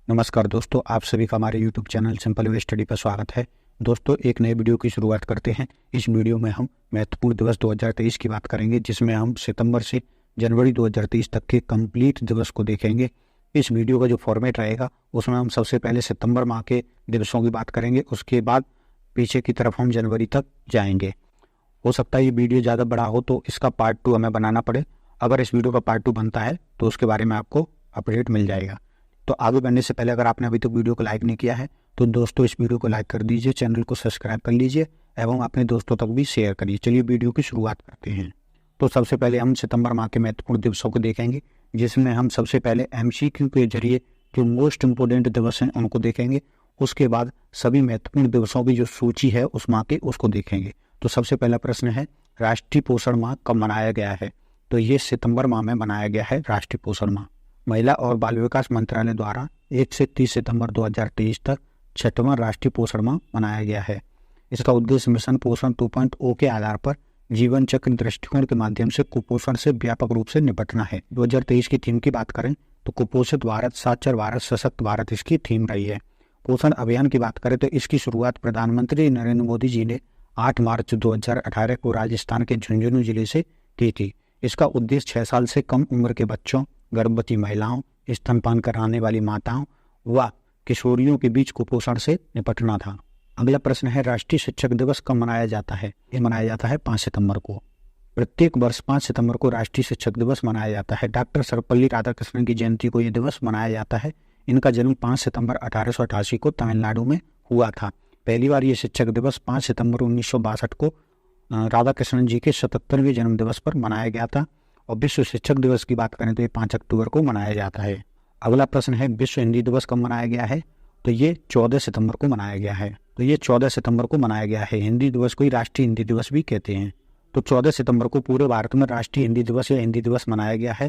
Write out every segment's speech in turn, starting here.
नमस्कार दोस्तों, आप सभी का हमारे YouTube channel simple way study पर स्वागत है। दोस्तों, एक नए वीडियो की शुरुआत करते हैं। इस वीडियो में हम महत्वपूर्ण दिवस 2023 की बात करेंगे, जिसमें हम सितंबर से जनवरी 2023 तक के कंप्लीट दिवस को देखेंगे। इस वीडियो का जो फॉर्मेट रहेगा उसमें हम सबसे पहले सितंबर माह के दिवसों की बात करेंगे, उसके बाद पीछे की तरफ हम जनवरी तक जाएंगे। हो सकता है ये वीडियो ज़्यादा बड़ा हो तो इसका पार्ट 2 हमें बनाना पड़े। अगर इस वीडियो का पार्ट 2 बनता है तो उसके बारे में आपको अपडेट मिल जाएगा। तो आगे बढ़ने से पहले अगर आपने अभी तक वीडियो को लाइक नहीं किया है तो दोस्तों इस वीडियो को लाइक कर दीजिए, चैनल को सब्सक्राइब कर लीजिए एवं अपने दोस्तों तक भी शेयर करिए। चलिए वीडियो की शुरुआत करते हैं। तो सबसे पहले हम सितंबर माह के महत्वपूर्ण दिवसों को देखेंगे, जिसमें हम सबसे पहले MCQ के जरिए जो मोस्ट इम्पोर्टेंट दिवस हैं उनको देखेंगे। उसके बाद सभी महत्वपूर्ण दिवसों की जो सूची है उस माह की उसको देखेंगे। तो सबसे पहला प्रश्न है, राष्ट्रीय पोषण माह कब मनाया गया है? तो ये सितंबर माह में मनाया गया है राष्ट्रीय पोषण माह। महिला और बाल विकास मंत्रालय द्वारा 1 से 30 सितंबर 2023 तक 6वां राष्ट्रीय पोषण माह मनाया गया है। इसका उद्देश्य मिशन पोषण 2.0 के आधार पर जीवन चक्र दृष्टिकोण के माध्यम से कुपोषण से व्यापक रूप से निपटना है। 2023 की थीम की बात करें तो कुपोषित भारत, साक्षर भारत, सशक्त भारत इसकी थीम रही है। पोषण अभियान की बात करें तो इसकी शुरुआत प्रधानमंत्री नरेंद्र मोदी जी ने 8 मार्च 2018 को राजस्थान के झुंझुनू जिले से की थी। इसका उद्देश्य 6 साल से कम उम्र के बच्चों, गर्भवती महिलाओं, स्तनपान कराने वाली माताओं व किशोरियों के बीच कुपोषण से निपटना था। अगला प्रश्न है, राष्ट्रीय शिक्षक दिवस कब मनाया जाता है? ये मनाया जाता है 5 सितंबर को। प्रत्येक वर्ष 5 सितंबर को राष्ट्रीय शिक्षक दिवस मनाया जाता है। डॉक्टर सर्वपल्ली राधाकृष्णन की जयंती को यह दिवस मनाया जाता है। इनका जन्म 5 सितंबर 1888 को तमिलनाडु में हुआ था। पहली बार ये शिक्षक दिवस 5 सितंबर 1962 को राधाकृष्णन जी के 77वें जन्म दिवस पर मनाया गया था। और विश्व शिक्षक दिवस की बात करें तो ये 5 अक्टूबर को मनाया जाता है। अगला प्रश्न है, विश्व हिंदी दिवस कब मनाया गया है? तो ये 14 सितंबर को मनाया गया है। हिंदी दिवस को ही राष्ट्रीय हिंदी दिवस भी कहते हैं। तो 14 सितंबर को पूरे भारत में राष्ट्रीय हिंदी दिवस या हिंदी दिवस मनाया गया है।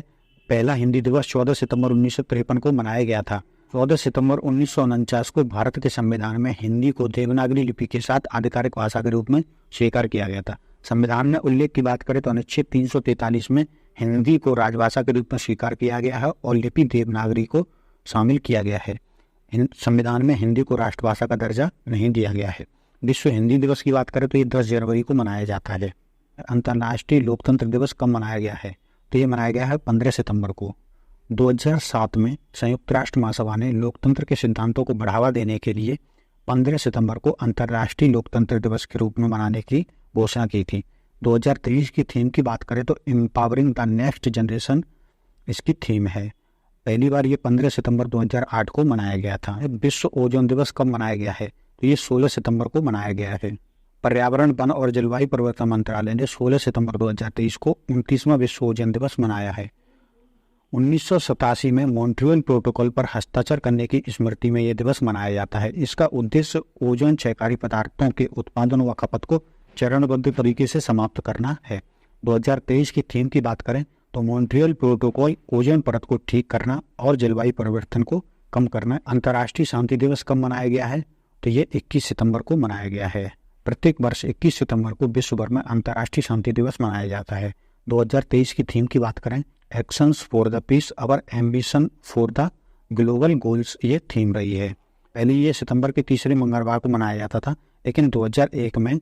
पहला हिंदी दिवस 14 सितंबर 1953 को मनाया गया था। 14 सितंबर 1949 को भारत के संविधान में हिंदी को देवनागरी लिपि के साथ आधिकारिक भाषा के रूप में स्वीकार किया गया था। संविधान में उल्लेख की बात करें तो अनुच्छेद 343 में हिंदी को राजभाषा के रूप में स्वीकार किया गया है और लिपि देवनागरी को शामिल किया गया है। संविधान में हिंदी को राष्ट्रभाषा का दर्जा नहीं दिया गया है। विश्व हिंदी दिवस की बात करें तो ये 10 जनवरी को मनाया जाता है। अंतर्राष्ट्रीय लोकतंत्र दिवस कब मनाया गया है? तो ये मनाया गया है 15 सितंबर को। 2007 में संयुक्त राष्ट्र महासभा ने लोकतंत्र के सिद्धांतों को बढ़ावा देने के लिए 15 सितंबर को अंतर्राष्ट्रीय लोकतंत्र दिवस के रूप में मनाने की घोषणा की थी। 2023 की थीम की बात करें तो एम्पावरिंग द नेक्स्ट जनरेशन इसकी थीम है। पहली बार ये 15 सितंबर 2008 को मनाया गया था। विश्व ओजोन दिवस कब मनाया गया है? तो ये 16 सितंबर को मनाया गया है। पर्यावरण, वन और जलवायु परिवर्तन मंत्रालय ने 16 सितंबर 2023 को 29वां विश्व ओजोन दिवस मनाया है। 1987 में मॉन्ट्रियल प्रोटोकॉल पर हस्ताक्षर करने की स्मृति में यह दिवस मनाया जाता है। इसका उद्देश्य ओजोन क्षयकारी पदार्थों के उत्पादन व खपत को चरणबद्ध तरीके से समाप्त करना है। 2023 की थीम की बात करें तो मॉन्ट्रियल प्रोटोकॉल ओजोन परत को ठीक करना और जलवायु परिवर्तन को कम करना। अंतर्राष्ट्रीय शांति दिवस कब मनाया गया है? तो ये 21 सितंबर को मनाया गया है। प्रत्येक वर्ष 21 सितंबर को विश्व भर में अंतर्राष्ट्रीय शांति दिवस मनाया जाता है। 2023 की थीम की बात करें, actions for the peace our ambition for the global goals ये थीम रही है। पहले ये सितंबर के तीसरे मंगलवार को मनाया जाता था, लेकिन 2001 में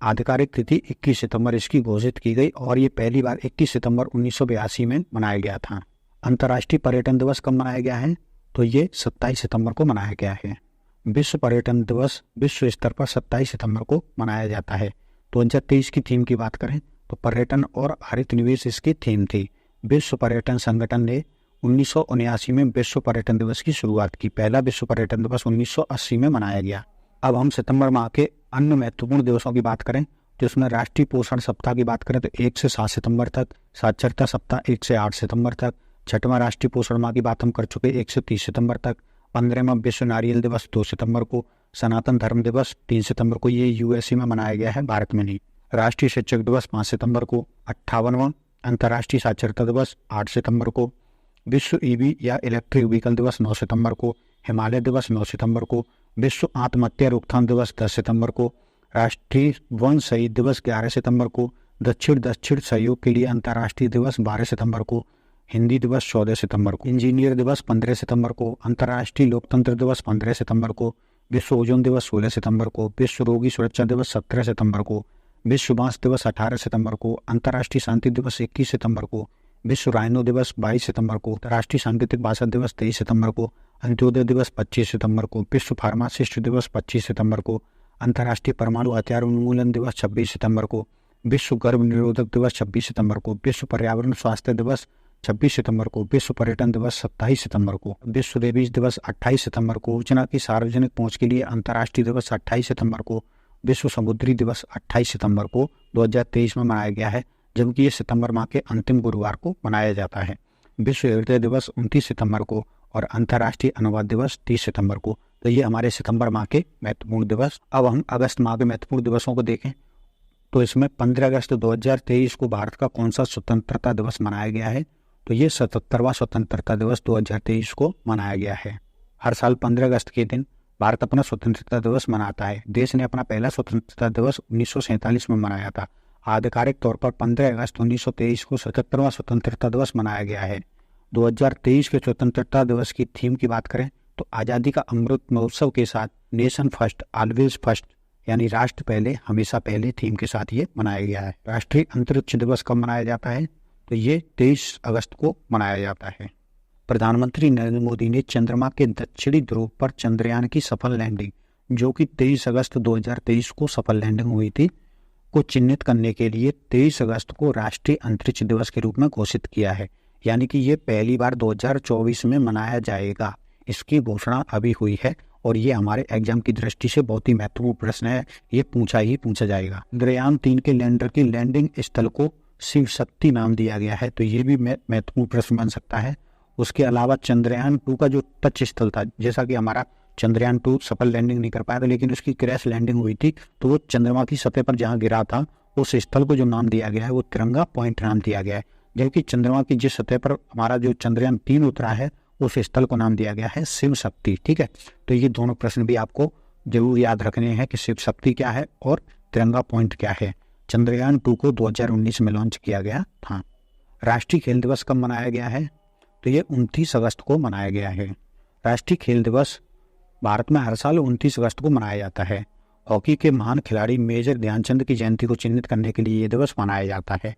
आधिकारिक तिथि 21 सितंबर इसकी घोषित की गई और ये पहली बार 21 सितंबर 1982 में मनाया गया था। अंतर्राष्ट्रीय पर्यटन दिवस कब मनाया गया है? तो ये 27 सितंबर को मनाया गया है। विश्व पर्यटन दिवस विश्व स्तर पर 27 सितंबर को मनाया जाता है। 2023 की थीम की बात करें तो पर्यटन और हरित निवेश इसकी थीम थी। विश्व पर्यटन संगठन ने 1979 में विश्व पर्यटन दिवस की शुरुआत की। पहला विश्व पर्यटन दिवस 1980 में मनाया गया। अब हम सितंबर माह के अन्य महत्वपूर्ण दिवसों की बात करें तो इसमें राष्ट्रीय पोषण सप्ताह की बात करें तो 1 से 7 सितंबर तक, साक्षरता सप्ताह 1 से 8 सितंबर तक, 6वां राष्ट्रीय पोषण माह की बात हम कर चुके 1 से 30 सितंबर तक, 15वां विश्व नारियल दिवस 2 सितंबर को, सनातन धर्म दिवस 3 सितंबर को, ये USA में मनाया गया है, भारत में नहीं। राष्ट्रीय शिक्षक दिवस 5 सितंबर को, 58वां अंतर्राष्ट्रीय साक्षरता दिवस 8 सितंबर को, विश्व EV या इलेक्ट्रिक व्हीकल दिवस 9 सितंबर को, हिमालय दिवस 9 सितंबर को, विश्व आत्महत्या रोकथाम दिवस 10 सितंबर को, राष्ट्रीय वन शहीद दिवस 11 सितंबर को, दक्षिण सहयोग के लिए अंतर्राष्ट्रीय दिवस 12 सितंबर को, हिंदी दिवस 14 सितंबर को, इंजीनियर दिवस 15 सितंबर को, अंतर्राष्ट्रीय लोकतंत्र दिवस 15 सितंबर को, विश्व ओजोन दिवस 16 सितंबर को, विश्व रोगी सुरक्षा दिवस 17 सितंबर को, विश्व बांस दिवस 18 सितंबर को, अंतर्राष्ट्रीय शांति दिवस 21 सितंबर को, विश्व राइनो दिवस 22 सितंबर को, राष्ट्रीय सांकेतिक भाषा दिवस 23 सितंबर को, अंत्योदय दिवस 25 सितंबर को, विश्व फार्मासिस्ट दिवस 25 सितंबर को, अंतर्राष्ट्रीय परमाणु हथियार उन्मूलन दिवस 26 सितंबर को, विश्व गर्भ निरोधक दिवस 26 सितंबर को, विश्व पर्यावरण स्वास्थ्य दिवस 26 सितंबर को, विश्व पर्यटन दिवस 27 सितंबर को, विश्व रेबीज दिवस 28 सितंबर को, सूचना की सार्वजनिक पहुंच के लिए अंतर्राष्ट्रीय दिवस 28 सितंबर को, विश्व समुद्री दिवस 28 सितंबर को 2023 में मनाया गया है, जबकि ये सितंबर माह के अंतिम गुरुवार को मनाया जाता है। विश्व हृदय दिवस 29 सितंबर को और अंतर्राष्ट्रीय अनुवाद दिवस 30 सितंबर को। तो ये हमारे सितंबर माह के महत्वपूर्ण दिवस। अब हम अगस्त माह के महत्वपूर्ण दिवसों को देखें तो इसमें 15 अगस्त 2023 को भारत का कौन सा स्वतंत्रता दिवस मनाया गया है? तो ये 77वां स्वतंत्रता दिवस 2023 को मनाया गया है। हर साल 15 अगस्त के दिन भारत अपना स्वतंत्रता दिवस मनाता है। देश ने अपना पहला स्वतंत्रता दिवस 1947 में मनाया था। आधिकारिक तौर पर 15 अगस्त 1923 को 77वां स्वतंत्रता दिवस मनाया गया है। 2023 के स्वतंत्रता दिवस की थीम की बात करें तो आज़ादी का अमृत महोत्सव के साथ नेशन फर्स्ट ऑलवेज फर्स्ट यानी राष्ट्र पहले हमेशा पहले थीम के साथ ये मनाया गया है। राष्ट्रीय अंतरिक्ष दिवस कब मनाया जाता है? तो ये 23 अगस्त को मनाया जाता है। प्रधानमंत्री नरेंद्र मोदी ने चंद्रमा के दक्षिणी ध्रुव पर चंद्रयान की सफल लैंडिंग, जो कि 23 अगस्त 2023 को सफल लैंडिंग हुई थी, को चिन्हित करने के लिए 23 अगस्त को राष्ट्रीय अंतरिक्ष दिवस के रूप में घोषित किया है। यानी कि ये पहली बार 2024 में मनाया जाएगा। इसकी घोषणा अभी हुई है और ये हमारे एग्जाम की दृष्टि से बहुत ही महत्वपूर्ण प्रश्न है। ये पूछा जाएगा। चंद्रयान 3 के लैंडर की लैंडिंग स्थल को शिव शक्ति नाम दिया गया है, तो ये भी महत्वपूर्ण प्रश्न बन सकता है। उसके अलावा चंद्रयान 2 का जो टच स्थल था, जैसा कि हमारा चंद्रयान 2 सफल लैंडिंग नहीं कर पाया था, लेकिन उसकी क्रैश लैंडिंग हुई थी, तो वो चंद्रमा की सतह पर जहाँ गिरा था उस स्थल को जो नाम दिया गया है वो तिरंगा पॉइंट नाम दिया गया है। जबकि चंद्रमा की जिस सतह पर हमारा जो चंद्रयान 3 उतरा है उस स्थल को नाम दिया गया है शिव शक्ति। ठीक है, तो ये दोनों प्रश्न भी आपको जरूर याद रखने हैं कि शिव शक्ति क्या है और तिरंगा पॉइंट क्या है। चंद्रयान 2 को 2019 में लॉन्च किया गया था। राष्ट्रीय खेल दिवस कब मनाया गया है? तो ये 29 अगस्त को मनाया गया है। राष्ट्रीय खेल दिवस भारत में हर साल 29 अगस्त को मनाया जाता है। हॉकी के महान खिलाड़ी मेजर ध्यानचंद की जयंती को चिन्हित करने के लिए ये दिवस मनाया जाता है।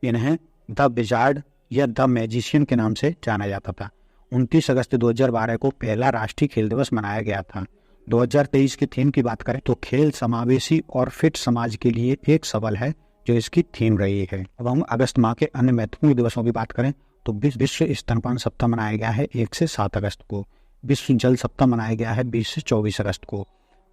इन्हें द विजार्ड या द मैजिशियन के नाम से जाना जाता था। 29 अगस्त 2012 को पहला राष्ट्रीय खेल दिवस मनाया गया था। 2023 की थीम की बात करें तो खेल समावेशी और फिट समाज के लिए एक सबल है, जो इसकी थीम रही है। अब हम अगस्त माह के अन्य महत्वपूर्ण दिवसों की बात करें तो विश्व स्तनपान सप्ताह मनाया गया है 1 से 7 अगस्त को। विश्व जल सप्ताह मनाया गया है 20 से 24 अगस्त को।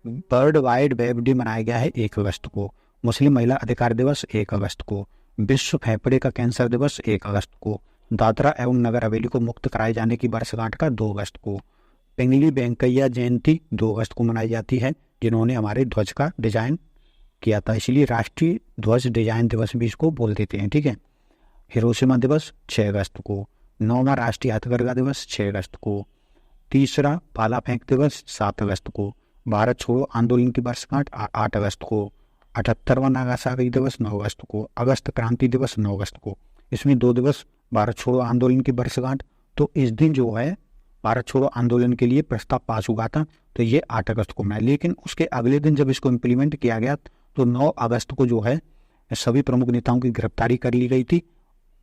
वर्ल्ड वाइड वेब डे मनाया गया है 1 अगस्त को। मुस्लिम महिला अधिकार दिवस 1 अगस्त को। विश्व फेफड़े का कैंसर दिवस 1 अगस्त को। दादरा एवं नगर हवेली को मुक्त कराए जाने की वर्षगांठ का 2 अगस्त को। पिंगली वेंकैया जयंती 2 अगस्त को मनाई जाती है, जिन्होंने हमारे ध्वज का डिजाइन किया था, इसलिए राष्ट्रीय ध्वज डिजाइन दिवस भी इसको बोल देते हैं। ठीक है। हिरोशिमा दिवस 6 अगस्त को। 9वां राष्ट्रीय हथकरघा दिवस 6 अगस्त को। 3रा भाला फेंक दिवस 7 अगस्त को। भारत छोड़ो आंदोलन की वर्षगांठ 8 अगस्त को। 78वां नागासाकी दिवस 9 अगस्त को। अगस्त क्रांति दिवस 9 अगस्त को। इसमें 2 दिवस भारत छोड़ो आंदोलन की वर्षगांठ, तो इस दिन जो है भारत छोड़ो आंदोलन के लिए प्रस्ताव पास हुआ था, तो ये 8 अगस्त को मनाया। लेकिन उसके अगले दिन जब इसको इम्प्लीमेंट किया गया तो 9 अगस्त को जो है सभी प्रमुख नेताओं की गिरफ्तारी कर ली गई थी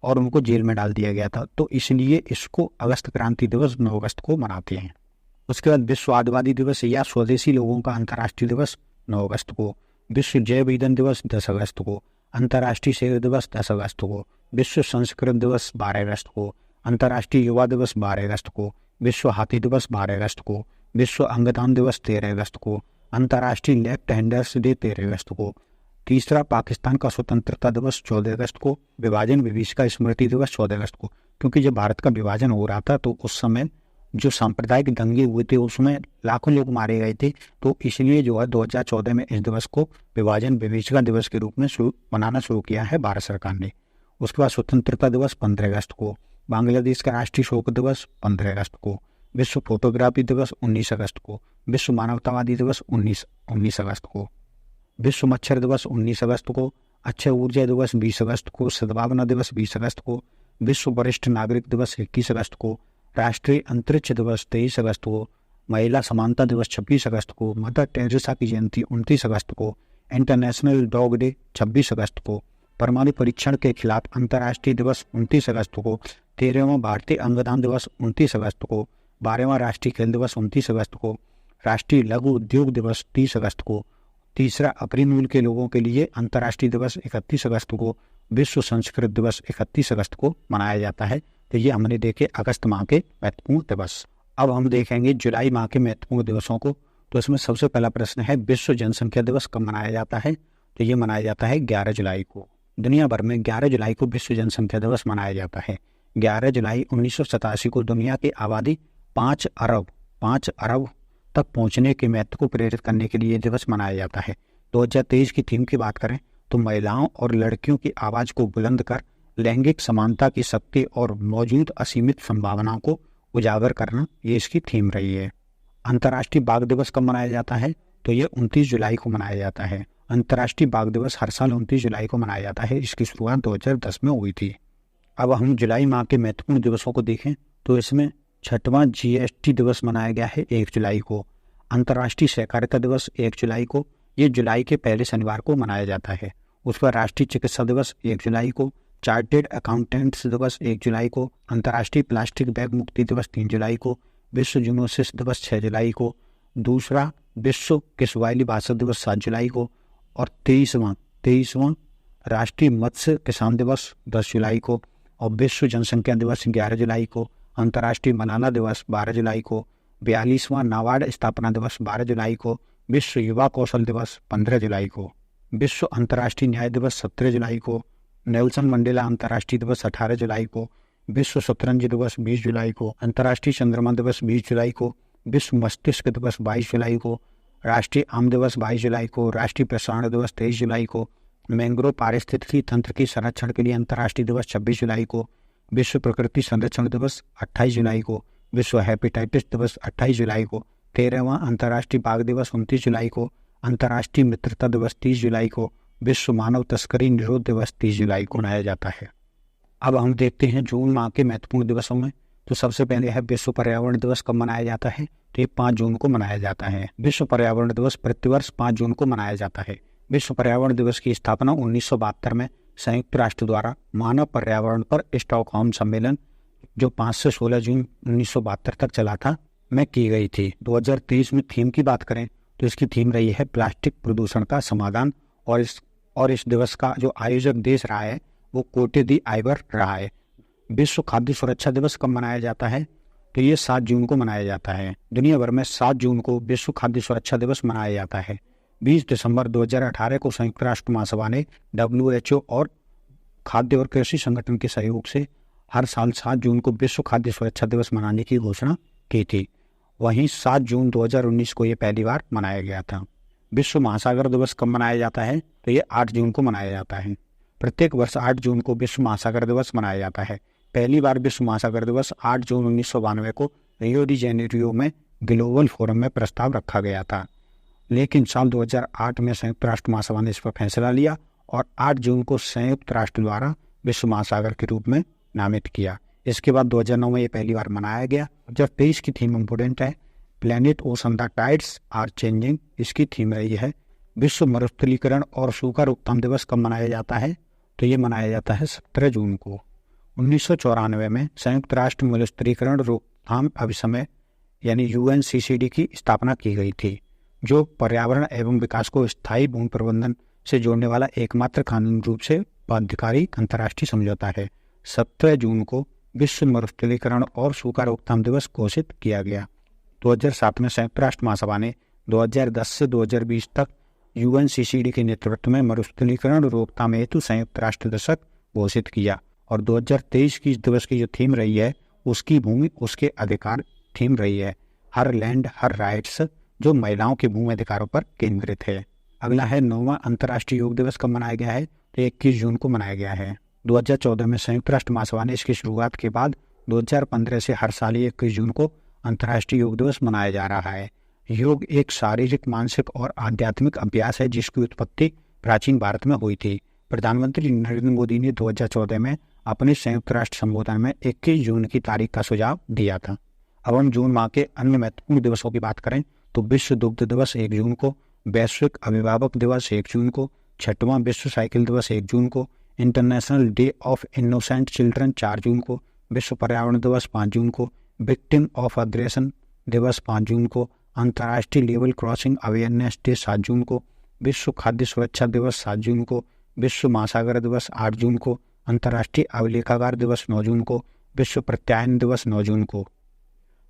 और उनको जेल में डाल दिया गया था, तो इसलिए इसको अगस्त क्रांति दिवस 9 अगस्त को मनाते हैं। उसके बाद विश्व आदिवासी दिवस या स्वदेशी लोगों का अंतर्राष्ट्रीय दिवस 9 अगस्त को। विश्व जैव ईंधन दिवस 10 अगस्त को। अंतर्राष्ट्रीय शेर दिवस 10 अगस्त को। विश्व संस्कृत दिवस 12 अगस्त को। अंतर्राष्ट्रीय युवा दिवस 12 अगस्त को। विश्व हाथी दिवस 12 अगस्त को। विश्व अंगदान दिवस 13 अगस्त को। अंतर्राष्ट्रीय लेफ्ट हैंडर्स डे 13 अगस्त को। 3रा पाकिस्तान का स्वतंत्रता दिवस 14 अगस्त को। विभाजन विभीषिका स्मृति दिवस 14 अगस्त को, क्योंकि जब भारत का विभाजन हो रहा था तो उस समय जो सांप्रदायिक दंगे हुए थे उसमें लाखों लोग मारे गए थे, तो इसलिए जो है 2014 में इस दिवस को विभाजन विभीषिका दिवस के रूप में मनाना शुरू किया है भारत सरकार ने। उसके बाद स्वतंत्रता दिवस 15 अगस्त को। बांग्लादेश का राष्ट्रीय शोक दिवस 15 अगस्त को। विश्व फोटोग्राफी दिवस 19 अगस्त को। विश्व मानवतावादी दिवस 19 अगस्त को। विश्व मच्छर दिवस 19 अगस्त को। अक्षय ऊर्जा दिवस 20 अगस्त को। सद्भावना दिवस 20 अगस्त को। विश्व वरिष्ठ नागरिक दिवस 21 अगस्त को, राष्ट्रीय अंतरिक्ष दिवस 23 अगस्त को, महिला समानता दिवस 26 अगस्त को, मदर टेरेसा की जयंती 29 अगस्त को, इंटरनेशनल डॉग डे 26 अगस्त को, परमाणु परीक्षण के खिलाफ अंतर्राष्ट्रीय दिवस 29 अगस्त को, 13वां भारतीय अंगदान दिवस 29 अगस्त को, 12वां राष्ट्रीय खेल दिवस 29 अगस्त को, राष्ट्रीय लघु उद्योग दिवस 30 अगस्त को, तीसरा अपनी मूल के लोगों के लिए अंतर्राष्ट्रीय दिवस 31 अगस्त को, विश्व संस्कृत दिवस 31 अगस्त को मनाया जाता है। तो ये हमने देखे अगस्त माह के महत्वपूर्ण दिवस। अब हम देखेंगे जुलाई माह के महत्वपूर्ण दिवसों को। तो इसमें सबसे पहला प्रश्न है, विश्व जनसंख्या दिवस कब मनाया जाता है? तो ये मनाया जाता है 11 जुलाई को। दुनिया भर में 11 जुलाई को विश्व जनसंख्या दिवस मनाया जाता है। 11 जुलाई 1987 को दुनिया की आबादी 5 अरब तक पहुंचने के महत्व को प्रेरित करने के लिए दिवस मनाया जाता है। 2023 की थीम की बात करें तो महिलाओं और लड़कियों की आवाज को बुलंद कर लैंगिक समानता की शक्ति और मौजूद असीमित संभावनाओं को उजागर करना, ये इसकी थीम रही है। अंतर्राष्ट्रीय बाघ दिवस कब मनाया जाता है? तो ये 29 जुलाई को मनाया जाता है। अंतर्राष्ट्रीय बाघ दिवस हर साल 29 जुलाई को मनाया जाता है। इसकी शुरुआत 2010 में हुई थी। अब हम जुलाई माह के महत्वपूर्ण दिवसों को देखें तो इसमें 6वां GST दिवस मनाया गया है 1 जुलाई को। अंतर्राष्ट्रीय सहकारिता दिवस 1 जुलाई को, ये जुलाई के पहले शनिवार को मनाया जाता है। उस पर राष्ट्रीय चिकित्सा दिवस 1 जुलाई को, चार्टेड अकाउंटेंट्स दिवस 1 जुलाई को, अंतर्राष्ट्रीय प्लास्टिक बैग मुक्ति दिवस 3 जुलाई को, विश्व जूनोसिस दिवस 6 जुलाई को, दूसरा विश्व किसवाइली भाषा दिवस 7 जुलाई को, और 23वां राष्ट्रीय मत्स्य किसान दिवस 10 जुलाई को, और विश्व जनसंख्या दिवस 11 जुलाई को, अंतर्राष्ट्रीय मलाला दिवस 12 जुलाई को, 42वां नाबार्ड स्थापना दिवस 12 जुलाई को, विश्व युवा कौशल दिवस 15 जुलाई को, विश्व अंतर्राष्ट्रीय न्याय दिवस 17 जुलाई को, नेल्सन मंडेला अंतर्राष्ट्रीय दिवस 18 जुलाई को, विश्व शतरंज दिवस 20 जुलाई को, अंतर्राष्ट्रीय चंद्रमा दिवस 20 जुलाई को, विश्व मस्तिष्क दिवस 22 जुलाई को, राष्ट्रीय आम दिवस 22 जुलाई को, राष्ट्रीय प्रसारण दिवस 23 जुलाई को, मैंग्रोव पारिस्थितिकी तंत्र की संरक्षण के लिए अंतर्राष्ट्रीय दिवस 26 जुलाई को, विश्व प्रकृति संरक्षण दिवस 28 जुलाई को, विश्व हेपेटाइटिस दिवस 28 जुलाई को, 13वां अंतर्राष्ट्रीय बाघ दिवस 29 जुलाई को, अंतर्राष्ट्रीय मित्रता दिवस 30 जुलाई को, विश्व मानव तस्करी निरोध दिवस 30 जुलाई को मनाया जाता है। अब हम देखते हैं जून माह के महत्वपूर्ण दिवसों में। तो सबसे पहले है विश्व पर्यावरण दिवस कब मनाया जाता है? तो ये 5 जून को मनाया जाता है। विश्व पर्यावरण दिवस प्रतिवर्ष 5 जून को मनाया जाता है। विश्व पर्यावरण दिवस की स्थापना 1972 में संयुक्त राष्ट्र द्वारा मानव पर्यावरण पर स्टॉकहोम सम्मेलन, जो 5 से 16 जून 1972 तक चला था, में की गई थी। 2023 में थीम की बात करें तो इसकी थीम रही है प्लास्टिक प्रदूषण का समाधान, और इस दिवस का जो आयोजक देश रहा है वो कोटे दी आइवर रहा है। विश्व खाद्य सुरक्षा दिवस कब मनाया जाता है? तो ये 7 जून को मनाया जाता है। दुनिया भर में 7 जून को विश्व खाद्य सुरक्षा दिवस मनाया जाता है। 20 दिसंबर 2018 को संयुक्त राष्ट्र महासभा ने WHO और खाद्य और कृषि संगठन के सहयोग से हर साल 7 जून को विश्व खाद्य सुरक्षा दिवस मनाने की घोषणा की थी। वहीं 7 जून 2019 को ये पहली बार मनाया गया था। विश्व महासागर दिवस कब मनाया जाता है? तो ये 8 जून को मनाया जाता है। प्रत्येक वर्ष 8 जून को विश्व महासागर दिवस मनाया जाता है। पहली बार विश्व महासागर दिवस 8 जून 1992 को रियो डी जेनेरियो में ग्लोबल फोरम में प्रस्ताव रखा गया था, लेकिन साल 2008 में संयुक्त राष्ट्र महासभा ने इस पर फैसला लिया और 8 जून को संयुक्त राष्ट्र द्वारा विश्व महासागर के रूप में नामित किया। इसके बाद 2009 में ये पहली बार मनाया गया। 2023 की थीम इम्पोर्टेंट है, planet ocean the tides are changing. इसकी थीम रही है विश्व मरुस्थलीकरण और सूखा रोकथाम दिवस कब मनाया जाता है? तो ये मनाया जाता है 17 जून को। 1994 में संयुक्त राष्ट्र मरुस्थलीकरण रोकथाम अभिसमय यानी UNCCD की स्थापना की गई थी, जो पर्यावरण एवं विकास को स्थायी भूमि प्रबंधन से जोड़ने वाला एकमात्र कानूनी रूप से बाध्यकारी अंतर्राष्ट्रीय समझौता है। 17 जून को विश्व मरुस्थलीकरण और सूखा रोकथाम दिवस घोषित किया गया। 2007 में संयुक्त राष्ट्र महासभा ने 2010 से 2020 तक UNCCD के नेतृत्व में मरुस्थलीकरण रोकथाम हेतु संयुक्त राष्ट्र दशक घोषित किया, और 2023 की इस दिवस की जो थीम रही है उसकी भूमि उसके अधिकार थीम रही है, हर लैंड हर राइट्स, जो महिलाओं के भूमि अधिकारों पर केंद्रित है। अगला है 9वां अंतर्राष्ट्रीय योग दिवस कब मनाया गया है? तो 21 जून को मनाया गया है। 2014 में संयुक्त राष्ट्र महासभा ने इसकी शुरुआत के बाद 2015 से हर साल 21 जून को अंतर्राष्ट्रीय योग दिवस मनाया जा रहा है। योग एक शारीरिक, मानसिक और आध्यात्मिक अभ्यास है जिसकी उत्पत्ति प्राचीन भारत में हुई थी। प्रधानमंत्री नरेंद्र मोदी ने 2014 में अपने संयुक्त राष्ट्र संबोधन में 21 जून की तारीख का सुझाव दिया था। अब हम जून माह के अन्य महत्वपूर्ण दिवसों की बात करें तो विश्व दुग्ध दिवस 1 जून को, वैश्विक अभिभावक दिवस 1 जून को, 6वां विश्व साइकिल दिवस 1 जून को, international day of innocent children 4 जून को, विश्व पर्यावरण दिवस 5 जून को, विक्टिम ऑफ अग्रेशन दिवस 5 जून को, अंतर्राष्ट्रीय लेवल क्रॉसिंग अवेयरनेस डे 7 जून को, विश्व खाद्य सुरक्षा दिवस 7 जून को, विश्व महासागर दिवस 8 जून को, अंतर्राष्ट्रीय अभिलेखागार दिवस 9 जून को, विश्व प्रत्यायन दिवस 9 जून को,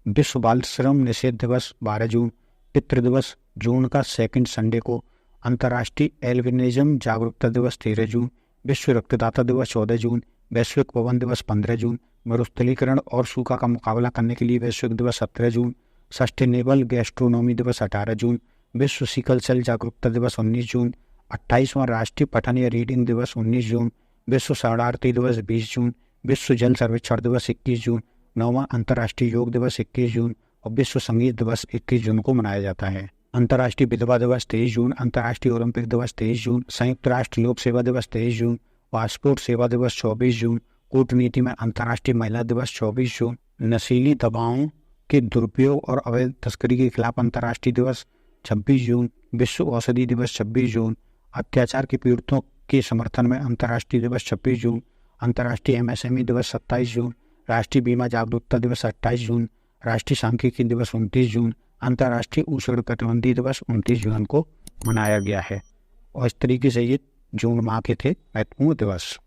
विश्व बाल श्रम निषेध दिवस 12 जून, पितृ दिवस जून का सेकंड संडे को, अंतर्राष्ट्रीय एल्बिनिज्म जागरूकता दिवस 13 जून, विश्व रक्तदाता दिवस 14 जून, वैश्विक पवन दिवस 15 जून, मरुस्थलीकरण और सूखा का मुकाबला करने के लिए वैश्विक दिवस 17 जून, सस्टेनेबल गैस्ट्रोनॉमी दिवस 18 जून, विश्व सिकल सेल जागरूकता दिवस 19 जून, 28वां राष्ट्रीय पठन या रीडिंग दिवस 19 जून, विश्व शरणार्थी दिवस 20 जून, विश्व जल सर्वेक्षण दिवस 21 जून, 9वां अंतर्राष्ट्रीय योग दिवस 21 जून और विश्व संगीत दिवस 21 जून को मनाया जाता है। अंतर्राष्ट्रीय विधवा दिवस 23 जून, अंतर्राष्ट्रीय ओलंपिक दिवस 23 जून, संयुक्त राष्ट्र लोक सेवा दिवस 23 जून, पासपोर्ट सेवा दिवस 24 जून, कूटनीति में अंतर्राष्ट्रीय महिला दिवस 24 जून, नशीली दवाओं के दुरुपयोग और अवैध तस्करी के खिलाफ अंतर्राष्ट्रीय दिवस 26 जून, विश्व औषधि दिवस 26 जून, अत्याचार के पीड़ितों के समर्थन में अंतर्राष्ट्रीय दिवस 26 जून, अंतर्राष्ट्रीय एमएसएमई दिवस 27 जून, राष्ट्रीय बीमा जागरूकता दिवस 28 जून, राष्ट्रीय सांख्यिकी दिवस 29 जून, अंतर्राष्ट्रीय उष्णकटिबंधीय दिवस 29 जून को मनाया गया है। और इस तरीके से ये जून माह के थे महत्वपूर्ण दिवस।